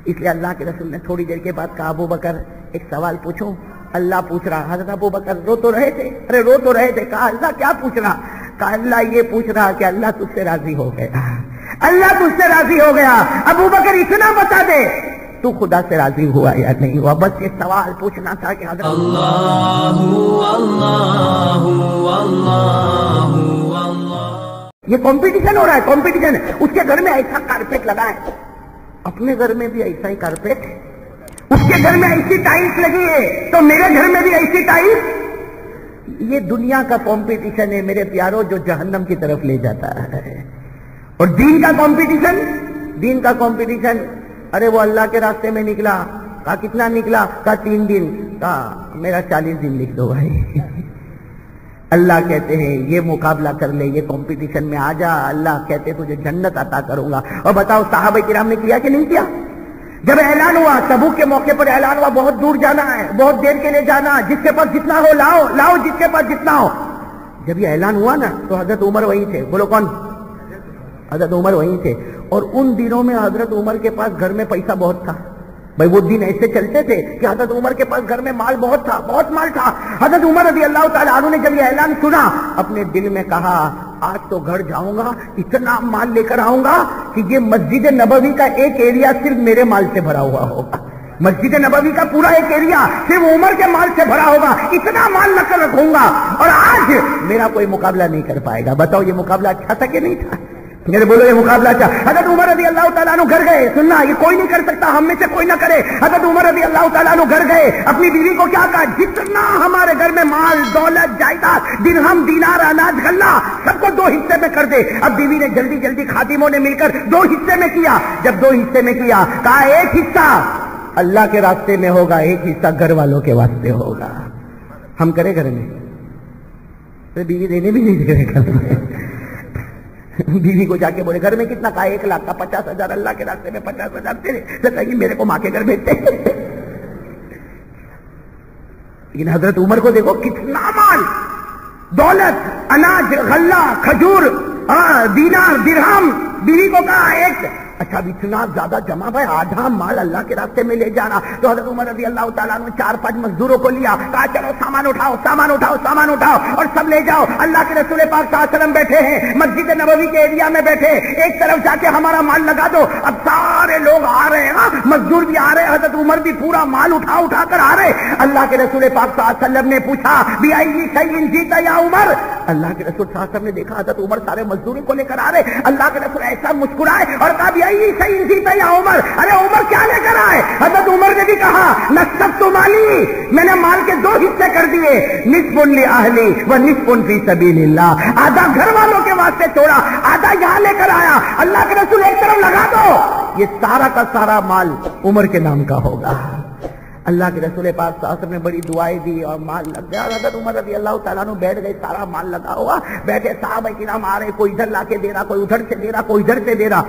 اس لیے اللہ کے رسول نے تھوڑی دیر کے بعد کہا ابو بکر ایک سوال پوچھو. اللہ پوچھ رہا. حضرت ابو بکر رو تو رہے تھے, ارے رو تو رہے تھے. کہا اللہ کیا پوچھ رہا؟ کہا اللہ یہ پوچھ رہا کہ اللہ تجھ سے راضی ہو گیا, اللہ تجھ سے راضی ہو گیا. ابو بکر اتنا بتا دے تو خدا سے راضی ہوا یا نہیں ہوا, بس یہ سوال پوچھنا تھا کہ حضرت اللہ اللہ اللہ اللہ. یہ کمپٹیشن ہو رہا ہے, کمپٹیشن. اس کے گھر میں ایسا کارپیٹ لگا ہے, اپنے گھر میں بھی ایسا ہی کارپیٹ, اس کے گھر میں ایسی ٹائلس لگی ہے تو میرے گھر میں بھی ایسی ٹائلس. یہ دنیا کا کمپٹیشن ہے میرے پیاروں جو جہنم کی طرف لے جاتا ہے. اور دین کا کمپٹیشن, دین کا کمپٹیشن, ارے وہ اللہ کے راستے میں نکلا. کہا کتنا نکلا؟ کہا 3 دن. کہا میرا 40 دن لکھ دو بھائی. اللہ کہتے ہیں یہ مقابلہ کر لے, یہ کمپٹیشن میں آ جا, اللہ کہتے تجھے جنت عطا کروں گا. اور بتاؤ صحابہ کرام نے کیا کہ نہیں کیا؟ جب اعلان ہوا, تبوک کے موقع پر اعلان ہوا بہت دور جانا ہے, بہت دیر کے لیے جانا, جس کے پاس جتنا ہو لاؤ, لاؤ جس کے پاس جتنا ہو. جب یہ اعلان ہوا نا تو حضرت عمر وہیں تھے. بولو کون؟ حضرت عمر وہیں تھے. اور ان دنوں میں حضرت عمر کے پاس گھر میں پیسہ بہت تھا. بھائی وہ دن ایسے چلتے تھے کہ حضرت عمر کے پاس گھر میں مال بہت تھا, بہت مال تھا. حضرت عمر رضی اللہ تعالیٰ عنہ نے جب یہ اعلان سنا اپنے دل میں کہا آج تو گھر جاؤں گا, اتنا مال لے کر آؤں گا کہ یہ مسجد نبوی کا ایک ایریا صرف میرے مال سے بھرا ہوا ہوگا. مسجد نبوی کا پورا ایک ایریا صرف عمر کے مال سے بھرا ہوگا, اتنا مال نہ کر رکھوں گا اور آج میرا کوئی مقابلہ نہیں کر پائے گا. بتاؤ یہ مقابلہ اچھا تھا کہ نہیں تھا؟ میرے بولو یہ مقابلہ اچھا. حضرت عمر رضی اللہ تعالیٰ عنہ گھر گئے, سننا یہ کوئی نہیں کر سکتا, ہم میں سے کوئی نہ کرے. حضرت عمر رضی اللہ تعالیٰ عنہ گھر گئے, اپنی بیوی کو کیا کہا, جتنا ہمارے گھر میں مال دولت جائیداد درہم دینار اناج غلہ سب کو 2 حصے میں کر دے. اب بیوی نے جلدی جلدی خادموں نے مل کر 2 حصے میں کیا. جب 2 حصے میں کیا, کہا ایک حصہ اللہ کے راستے میں ہوگا, ایک حصہ گھر والوں کے واسطے ہوگا. ہم کرے گھر میں, بیوی دینے بھی نہیں دے رہے گھر میں. بیوی کو جا کے بولے گھر میں کتنا؟ کہا 1 لاکھ کا 50,000 اللہ کے راستے میں 50,000 تیرے, میرے کو ماں کے گھر بھیجتے. لیکن حضرت عمر کو دیکھو کتنا مال, دولت, اناج غلہ, کھجور, دینار درہم. بیوی کو کہا ایک, اچھا اتنا زیادہ جمع بھائی, آدھا مال اللہ کے راستے میں لے جانا. تو حضرت عمر رضی اللہ تعالیٰ عنہ 4-5 مزدوروں کو لیا, کہا چلو سامان اٹھاؤ سامان اٹھاؤ سامان اٹھاؤ اور سب لے جاؤ. اللہ کے رسول پاک صلی اللہ علیہ وسلم بیٹھے ہیں مسجد نبوی کے ایریا میں بیٹھے, ایک طرف جا کے ہمارا مال لگا دو. اب سارے لوگ آ رہے ہیں, مزدور بھی آ رہے ہیں, حضرت عمر بھی پورا مال اٹھا اٹھا کر آ رہے. اللہ کے رسول پاک صلی اللہ علیہ وسلم نے پوچھا بِأَيِّ شَيْءٍ جِئْتَ یا عمر. اللہ کے رسول صلی اللہ علیہ وسلم نے دیکھا حضرت عمر سارے مزدوروں کو لے کر آ رہے. اللہ کے رسول ایسا مسکرائے اور کہا بِأَيِّ شَيْءٍ جِئْتَ یا عمر. ارے عمر کیا لے کر آئے؟ حضرت عمر نے بھی کہا نصبت مالی, میں نے مال کے 2 حصے کر دیے, نصف لأہلی و نصف فی سبیل اللہ. آدھا گھر والوں کے واسطے چھوڑا, آدھا یہاں لے کر آیا. اللہ کے رسول ایک طرف لگا دو, یہ سارا کا سارا مال عمر کے نام کا ہوگا. اللہ کے رسول پاک صلی اللہ علیہ وسلم نے بڑی دعائیں دی اور مال لگ گیا. حضرت عمر رضی اللہ تعالیٰ عنہ بیٹھ گئے, سارا مال لگا ہوا, بیٹھے. صحابہ کرام آ رہے, کوئی ادھر لا کے دے رہا, کوئی ادھر سے دے رہا, کوئی ادھر سے دے رہا.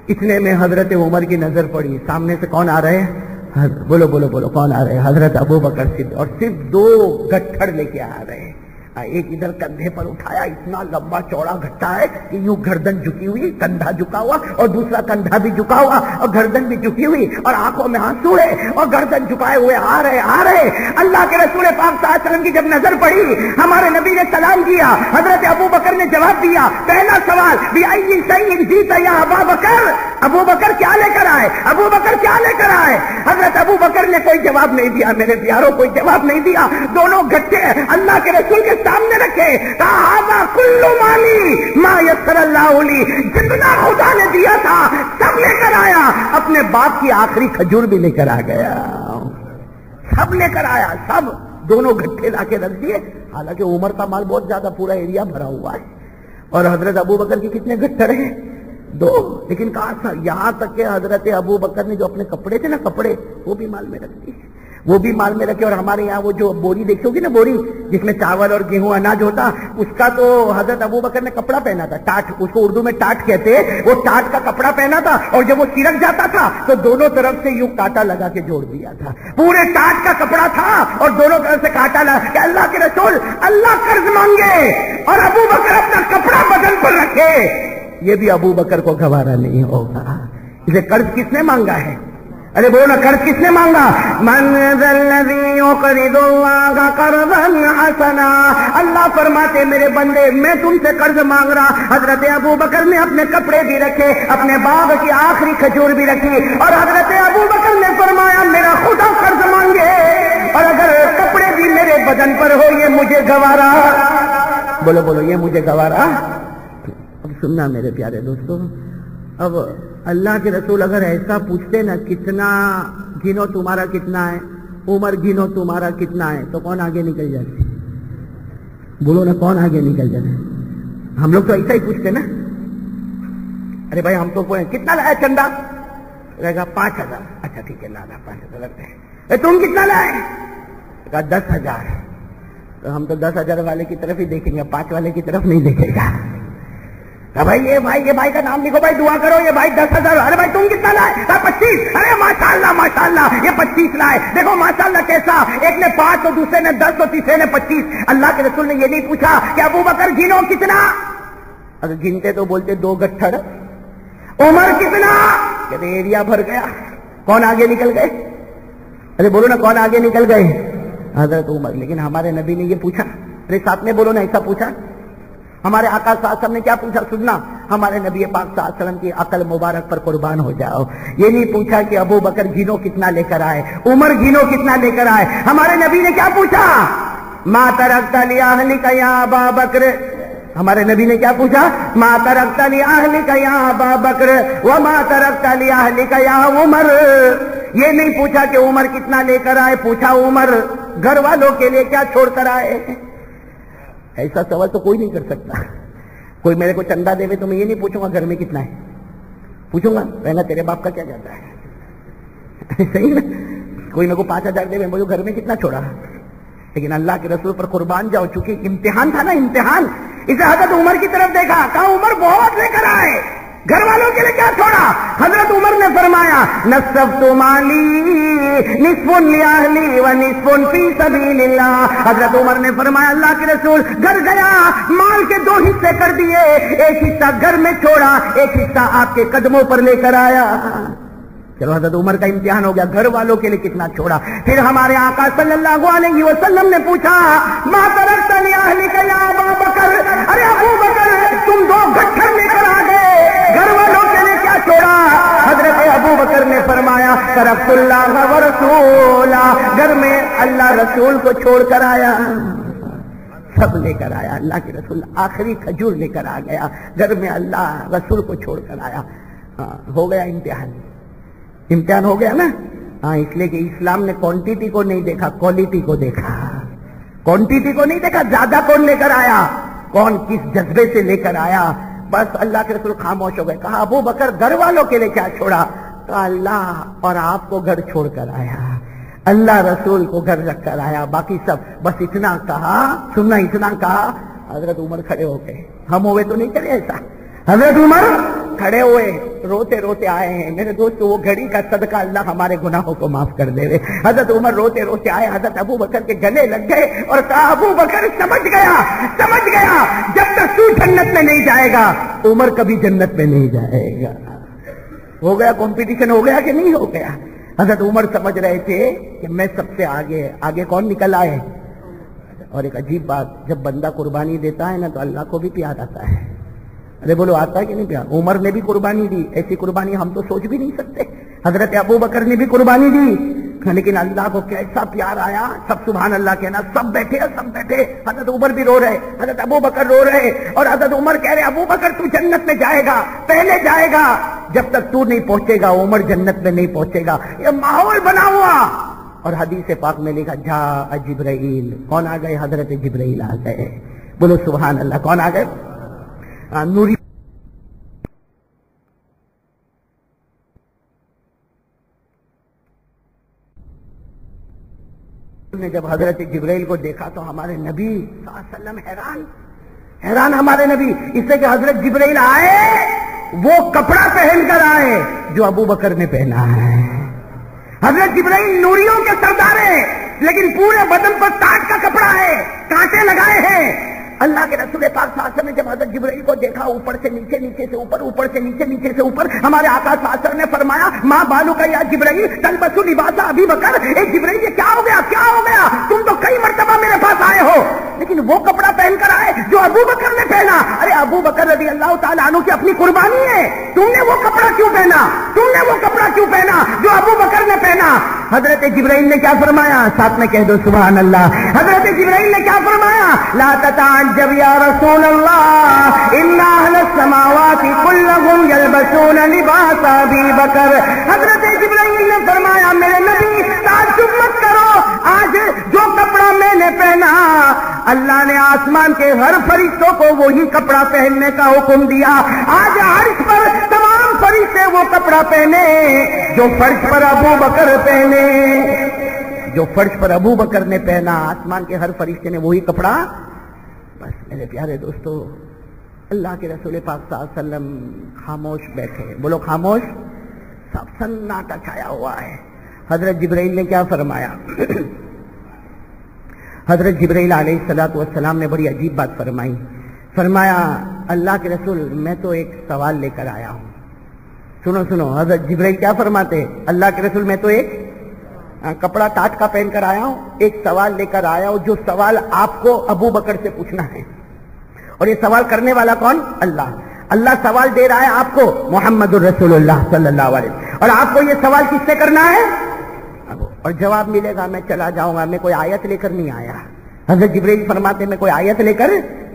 اتنے میں حضرت عمر کی نظر پڑی, سامنے سے کون آ رہے ہیں؟ بولو بولو بولو کون آ رہے ہیں؟ حضرت ابو بکر صدیق. اور صرف 2 گٹھڑ لے کے آ رہے ہیں. ایک ادھر کندھے پر اٹھایا, اتنا لمبا چوڑا گھٹا ہے کہ یوں گردن جھکی ہوئی, کندھا جھکا ہوا, اور دوسرا کندھا بھی جھکا ہوا اور گردن بھی جھکی ہوئی, اور آنکھوں میں آنسو ہے اور گردن جھکائے ہوئے آ رہے. اللہ کے رسول پاک صلی اللہ علیہ وسلم کی جب نظر پڑی, ہمارے نبی نے سلام کیا, حضرت ابو بکر نے جواب دیا. پہلا سوال بِأَيِّ شَيْءٍ جِئْتَ یا ابا بکر. ابو بکر کیا لے کر آئے؟ ابو بکر کیا لے کر آئے؟ حضرت ابو بکر نے کوئی جواب نہیں دیا. میرے پیاروں کوئی جواب نہیں دیا. دونوں گٹھے اللہ کے رسول کے سامنے رکھے. کہا کل مالی ما یسر اللہ لی, جتنا خدا نے دیا تھا سب لے کر آیا. اپنے باپ کی آخری کھجور بھی لے کر آ گیا, سب لے کر آیا, سب. دونوں گٹھے لا کے رکھ دیے. حالانکہ عمر کا مال بہت زیادہ, پورا ایریا بھرا ہوا ہے, اور حضرت ابو بکر کی کتنے گٹھڑ ہیں؟ 2. لیکن کہا یہاں تک کہ حضرت ابو بکر نے جو اپنے کپڑے تھے نا, کپڑے وہ بھی مال میں رکھ دیے, وہ بھی مال میں رکھے. اور ہمارے یہاں وہ جو بوری دیکھو گی نا, بوری جس میں چاول اور گیہوں اناج ہوتا, اس کا تو حضرت ابو بکر نے کپڑا پہنا تھا, ٹاٹ, اس کو اردو میں ٹاٹ کہتے ہیں. وہ ٹاٹ کا کپڑا پہنا تھا, اور جب وہ سرک جاتا تھا تو دونوں طرف سے یوں کانٹا لگا کے جوڑ دیا تھا. پورے ٹاٹ کا کپڑا تھا اور دونوں طرف سے کانٹا لگا کہ اللہ کے رسول اللہ قرض مانگے اور ابو بکر اپنا کپڑا بدن پر رکھے, یہ بھی ابو بکر کو گوارا نہیں ہوگا. اسے قرض کس نے مانگا ہے؟ ارے بولو نا قرض کس نے مانگا؟ من ذا الذی یقرض اللہ قرضا حسنا. اللہ فرماتے میرے بندے میں تم سے قرض مانگ رہا. حضرت ابو بکر نے اپنے کپڑے بھی رکھے, اپنے باغ کی آخری کھجور بھی رکھی, اور حضرت ابو بکر نے فرمایا میرا خدا قرض مانگے اور اگر کپڑے بھی میرے بدن پر ہو یہ مجھے گوارا. بولو بولو یہ مجھے گوارا. اب سننا میرے پیارے دوستو, اب اللہ کے رسول اگر ایسا پوچھتے نا کتنا گنو تمہارا کتنا ہے, عمر گنو تمہارا کتنا ہے, تو کون آگے نکل جاتے؟ بولو نا کون آگے نکل جاتے؟ ہم لوگ تو ایسا ہی پوچھتے نا. ارے بھائی ہم تو کتنا لایا چندہ؟ رہے گا 5,000. اچھا ٹھیک ہے لانا 5,000 لگتے ہیں. تم کتنا لائے؟ کہا 10,000. تو ہم تو 10,000 والے کی طرف ہی دیکھیں گے, 5 والے کی طرف نہیں دیکھے گا. بھائی یہ بھائی کا نام لکھو, بھائی دعا کرو, یہ بھائی 10,000. ارے بھائی تم کتنا لائے؟ 25. ارے ماشاءاللہ یہ 25 لائے. دیکھو ماشاءاللہ کیسا, ایک نے 5 تو دوسرے نے 10 تو تیسرے نے 25. اللہ کے رسول نے یہ نہیں پوچھا کہ ابو بکر گنو کتنا, اگر گنتے تو بولتے 2 گٹھڑ. عمر کتنا, کہتے ایریا بھر گیا. کون آگے نکل گئے؟ ارے بولو نا کون آگے نکل گئے؟ حضرت عمر. لیکن ہمارے نبی نے یہ پوچھا, ارے ساتھ میں بولو نا ایسا پوچھا. ہمارے آقا صلی اللہ علیہ وسلم نے کیا پوچھا؟ سننا, ہمارے نبی پاک صلی اللہ علیہ وسلم کی عقل مبارک پر قربان ہو جاؤ. یہ نہیں پوچھا کہ ابو بکر گنو کتنا لے کر آئے, عمر گنو کتنا لے کر آئے. ہمارے نبی نے کیا پوچھا؟ ما ترکت لأہلک یا ابا بکر. ہمارے نبی نے کیا پوچھا؟ ما ترکت لأہلک یا ابا بکر وما ترکت لأہلک یا عمر. یہ نہیں پوچھا کہ عمر کتنا لے کر آئے, پوچھا عمر گھر والوں کے لیے کیا چھوڑ کر آئے. ایسا سوال تو کوئی نہیں کر سکتا. کوئی میرے کو چندہ دے تو میں یہ نہیں پوچھوں گا گھر میں کتنا ہے, پوچھوں گا رہنا تیرے باپ کا کیا جاتا ہے. صحیح نا, کوئی میرے کو 5,000 دے مجھے گھر میں کتنا چھوڑا. لیکن اللہ کے رسول پر قربان جاؤ, چونکہ امتحان تھا نا, امتحان. اسے حضرت عمر کی طرف دیکھا, کہا عمر بہت لے کر آئے, گھر والوں کے لیے کیا چھوڑا؟ حضرت عمر نے فرمایا نصفت مالی نصف لأہلی و نصف فی سبیل اللہ. حضرت عمر نے فرمایا اللہ کے رسول گھر گیا, مال کے 2 حصے کر دیے, ایک حصہ گھر میں چھوڑا, ایک حصہ آپ کے قدموں پر لے کر آیا. چلو حضرت عمر کا امتحان ہو گیا, گھر والوں کے لیے کتنا چھوڑا. پھر ہمارے آقا صلی اللہ علیہ وسلم نے پوچھا ما ترکت لأہلک یا ابا بکر. ارے ابو بکر تم 2 گٹھڑ لے کر آ گئے, گھر والوں کے لیے کیا چھوڑا؟ حضرت ابو بکر نے فرمایا ترکت اللہ و رسولہ. گھر میں اللہ رسول کو چھوڑ کر آیا, سب لے کر آیا. اللہ کے رسول آخری کھجور لے کر آ گیا, گھر میں اللہ رسول کو چھوڑ کر آیا. ہو گیا امتحان, امتحان ہو گیا نا. ہاں, اس لیے کہ اسلام نے کوانٹیٹی کو نہیں دیکھا, کوالٹی کو دیکھا. کوانٹیٹی کو نہیں دیکھا, زیادہ کون لے کر آیا, کون کس جذبے سے لے کر آیا. بس اللہ کے رسول خاموش ہو گئے. کہا ابو بکر گھر والوں کے لیے کیا چھوڑا؟ کہا اللہ اور آپ کو گھر چھوڑ کر آیا, اللہ رسول کو گھر رکھ کر آیا, باقی سب. بس اتنا کہا, سننا, اتنا کہا. حضرت عمر کھڑے ہو گئے. ہم ہوئے تو نہیں کرے ایسا. حضرت عمر کھڑے ہوئے, روتے روتے آئے ہیں. میرے دوست وہ گھڑی کا صدقہ اللہ ہمارے گناہوں کو معاف کر دے. حضرت عمر روتے روتے آئے, حضرت ابو بکر کے گلے لگ گئے اور کہا ابو بکر سمجھ گیا جب تک تو جنت میں نہیں جائے گا عمر کبھی جنت میں نہیں جائے گا. ہو گیا کمپٹیشن, ہو گیا کہ نہیں ہو گیا؟ حضرت عمر سمجھ رہے تھے کہ میں سب سے آگے کون نکل آئے. اور ایک عجیب بات, جب بندہ قربانی دیتا ہے نا تو اللہ کو بھی پیار آتا ہے. ارے بولو آتا ہے کہ نہیں پیار؟ عمر نے بھی قربانی دی, ایسی قربانی ہم تو سوچ بھی نہیں سکتے. حضرت ابو بکر نے بھی قربانی دی, لیکن اللہ کو کیسا پیار آیا. سب سبحان اللہ کہنا, سب بیٹھے. حضرت عمر بھی رو رہے, حضرت ابو بکر رو رہے, اور حضرت عمر کہہ رہے ابو بکر تو جنت میں جائے گا, پہلے جائے گا. جب تک تو نہیں پہنچے گا عمر جنت میں نہیں پہنچے گا. یہ ماحول بنا ہوا. اور حدیث پاک میں لکھا جاء جبرائیل. کون آ گئے؟ حضرت جبرائیل آ گئے. بولو سبحان اللہ. کون آ گئے؟ نوری نے جب حضرت جبرائیل کو دیکھا تو ہمارے نبی صلی اللہ علیہ وسلم حیران ہمارے نبی, اس سے کہ حضرت جبرائیل آئے وہ کپڑا پہن کر آئے جو ابو بکر نے پہنا ہے. حضرت جبرائیل نوریوں کے سردار ہیں, لیکن پورے بدن پر تاج کا کپڑا ہے, کانٹے لگائے ہیں. اللہ کے رسول پاک صلی اللہ علیہ وسلم نے جب حضرت جبرائیل کو دیکھا اوپر سے نیچے، نیچے سے اوپر، اوپر سے نیچے، نیچے سے اوپر، ہمارے آقا صلی اللہ علیہ وسلم نے فرمایا ماں بالو کا یا جبرائیل تلبسو لباس ابی بکر، اے جبرائیل یہ کیا ہو گیا، کیا ہو گیا؟ تم تو کئی مرتبہ میرے پاس آئے ہو لیکن وہ کپڑا پہن کر آئے جو ابو بکر نے پہنا۔ ارے ابو بکر رضی اللہ تعالیٰ عنہ کی اپنی قربانی ہے، تم نے وہ کپڑا کیوں پہنا؟ تم نے وہ کپڑا کیوں پہنا جو ابو بکر نے پہنا؟ حضرت جبرائیل نے کیا فرمایا؟ ساتھ میں کہہ دو سبحان اللہ۔ حضرت جبرائیل نے کیا فرمایا؟ لا تتعجب یا رسول اللہ ان اہل السماوات كلهم يلبسون لباس ابی بکر۔ حضرت جبرائیل نے فرمایا میرے نبی تعجب مت کرو، آج جو کپڑا میں نے پہنا اللہ نے آسمان کے ہر فرشتوں کو وہی کپڑا پہننے کا حکم دیا۔ آج عرش پر تمام فرشتے وہ کپڑا پہنے جو فرش پر ابو بکر پہنے، جو فرش پر ابو بکر نے پہنا، آسمان کے ہر فرشتے نے وہی کپڑا۔ بس میرے پیارے دوستو، اللہ کے رسول پاک صلی اللہ علیہ وسلم خاموش بیٹھے، بولو خاموش، سب سناٹا چھایا ہوا ہے۔ حضرت جبرائیل نے کیا فرمایا؟ حضرت جبرائیل علیہ السلام نے بڑی عجیب بات فرمائی، فرمایا اللہ کے رسول میں تو ایک سوال لے کر آیا ہوں۔ سنو سنو، حضرت جبرائیل کیا فرماتے؟ اللہ کے رسول میں تو ایک کپڑا ٹاٹ کا پہن کر آیا ہوں، ایک سوال لے کر آیا ہوں جو سوال آپ کو ابو بکر سے پوچھنا ہے، اور یہ سوال کرنے والا کون؟ اللہ۔ اللہ سوال دے رہا ہے آپ کو، محمد الرسول اللہ صلی اللہ علیہ وسلم، اور آپ کو یہ سوال کس سے کرنا ہے؟ اور جواب ملے گا میں چلا جاؤں گا، میں کوئی آیت لے کر نہیں آیا۔ حضرت جبرائیل فرماتے میں کوئی آیت لے کر،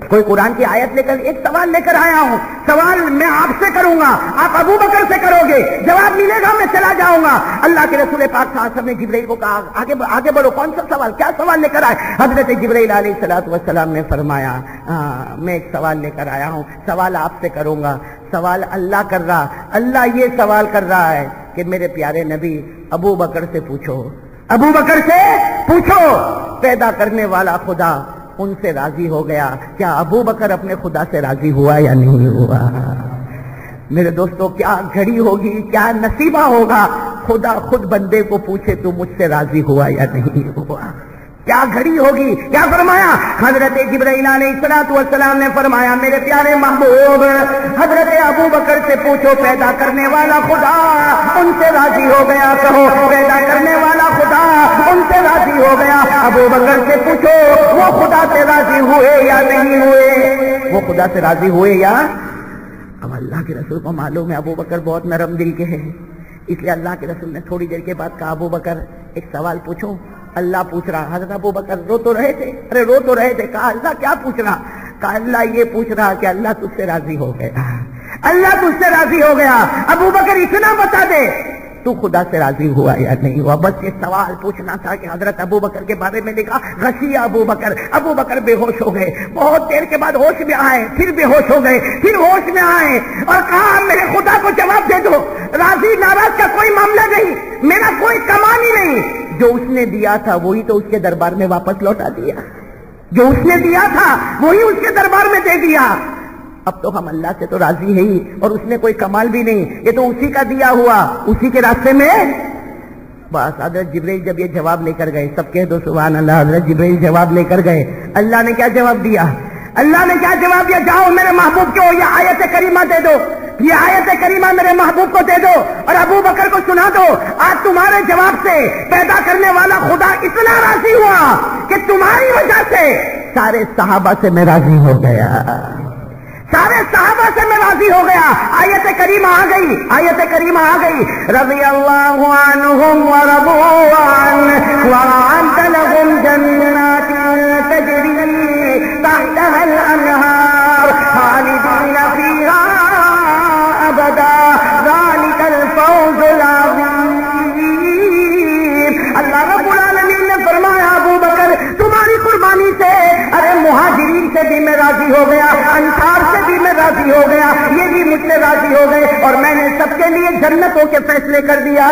کوئی قرآن کی آیت لے کر، ایک سوال لے کر آیا ہوں، سوال میں آپ سے کروں گا، آپ ابو بکر سے کرو گے، جواب ملے گا میں چلا جاؤں گا۔ اللہ کے رسول پاک صلی اللہ علیہ وسلم نے جبرائیل کو کہا آگے بڑھو، کون سا سوال، کیا سوال لے کر آئے؟ حضرت جبرائیل علیہ السلام نے فرمایا میں ایک سوال لے کر آیا ہوں، سوال آپ سے کروں گا۔ سوال اللہ کر رہا، اللہ یہ سوال کر رہا ہے کہ میرے پیارے نبی ابو بکر سے پوچھو، ابو بکر سے پوچھو پیدا کرنے والا خدا ان سے راضی ہو گیا، کیا ابو بکر اپنے خدا سے راضی ہوا یا نہیں ہوا؟ میرے دوستو کیا گھڑی ہوگی، کیا نصیبہ ہوگا، خدا خود بندے کو پوچھے تو مجھ سے راضی ہوا یا نہیں ہوا؟ کیا گھڑی ہوگی؟ کیا فرمایا؟ حضرت جبرائیل علیہ السلام نے فرمایا میرے پیارے محبوب حضرت ابو بکر سے پوچھو پیدا کرنے والا خدا ان سے راضی ہو گیا، کہو پیدا کرنے والا خدا ان سے راضی ہو گیا۔ ابو بکر سے پوچھو وہ خدا سے راضی ہوئے یا نہیں ہوئے، وہ خدا سے راضی ہوئے یا؟ اب اللہ کے رسول کو معلوم ہے ابو بکر بہت نرم دل کے ہیں، اس لیے اللہ کے رسول نے تھوڑی دیر کے بعد کہا ابو بکر ایک سوال پوچھو۔ اللہ پوچھ رہا، حضرت ابو بکر رو تو رہے تھے، رو تو رہے تھے، کہا اللہ کیا پوچھ رہا؟ کہا اللہ یہ پوچھ رہا کہ اللہ تجھ سے راضی ہو گیا، اللہ تجھ سے راضی ہو گیا۔ ابو بکر اتنا بتا دے تو خدا سے راضی ہوا یا نہیں ہوا، بس یہ سوال پوچھنا تھا کہ حضرت ابو بکر کے بارے میں لکھا غشیہ ابو بکر، ابو بکر بے ہوش ہو گئے، بہت دیر کے بعد ہوش میں آئے، پھر بے ہوش ہو گئے، پھر ہوش میں آئے اور کہا میرے خدا کو جواب دے دو، راضی ناراض کا کوئی معاملہ نہیں، میرا کوئی کمان ہی نہیں، جو اس نے دیا تھا وہی تو اس کے دربار میں واپس لوٹا دیا، جو اس نے دیا تھا وہی اس کے دربار میں دے دیا، اب تو ہم اللہ سے تو راضی ہے ہی، اور اس نے کوئی کمال بھی نہیں، یہ تو اسی کا دیا ہوا، اسی کے راستے میں۔ بس حضرت جبرائیل جب یہ جواب لے کر گئے، سب کہہ دو سبحان اللہ، حضرت جبرائیل جواب لے کر گئے، اللہ نے کیا جواب دیا؟ اللہ نے کیا جواب دیا؟ جاؤ میرے محبوب کو یہ آیت کریمہ دے دو، یہ آیت کریمہ میرے محبوب کو دے دو اور ابو بکر کو سنا دو، آج تمہارے جواب سے پیدا کرنے والا خدا اتنا راضی ہوا کہ تمہاری وجہ سے سارے صحابہ سے میں راضی ہو گیا، سارے صحابہ سے میں راضی ہو گیا۔ آیت کریمہ آ گئی، آیت کریمہ آ گئی، رضی اللہ عنہم ورضوا عنہ وأعد لهم جنات تجری تحتها الأنہار خالدین فیہا ابدا ذلک الفوز العظیم۔ اللہ رب العالمین نے فرمایا ابو بکر تمہاری قربانی سے، ارے مہاجرین سے بھی میں راضی ہو گیا، انصار سے بھی میں راضی ہو گیا، یہ بھی مجھ سے راضی ہو گئے، اور میں نے سب کے لیے جنتوں کے فیصلے کر دیا۔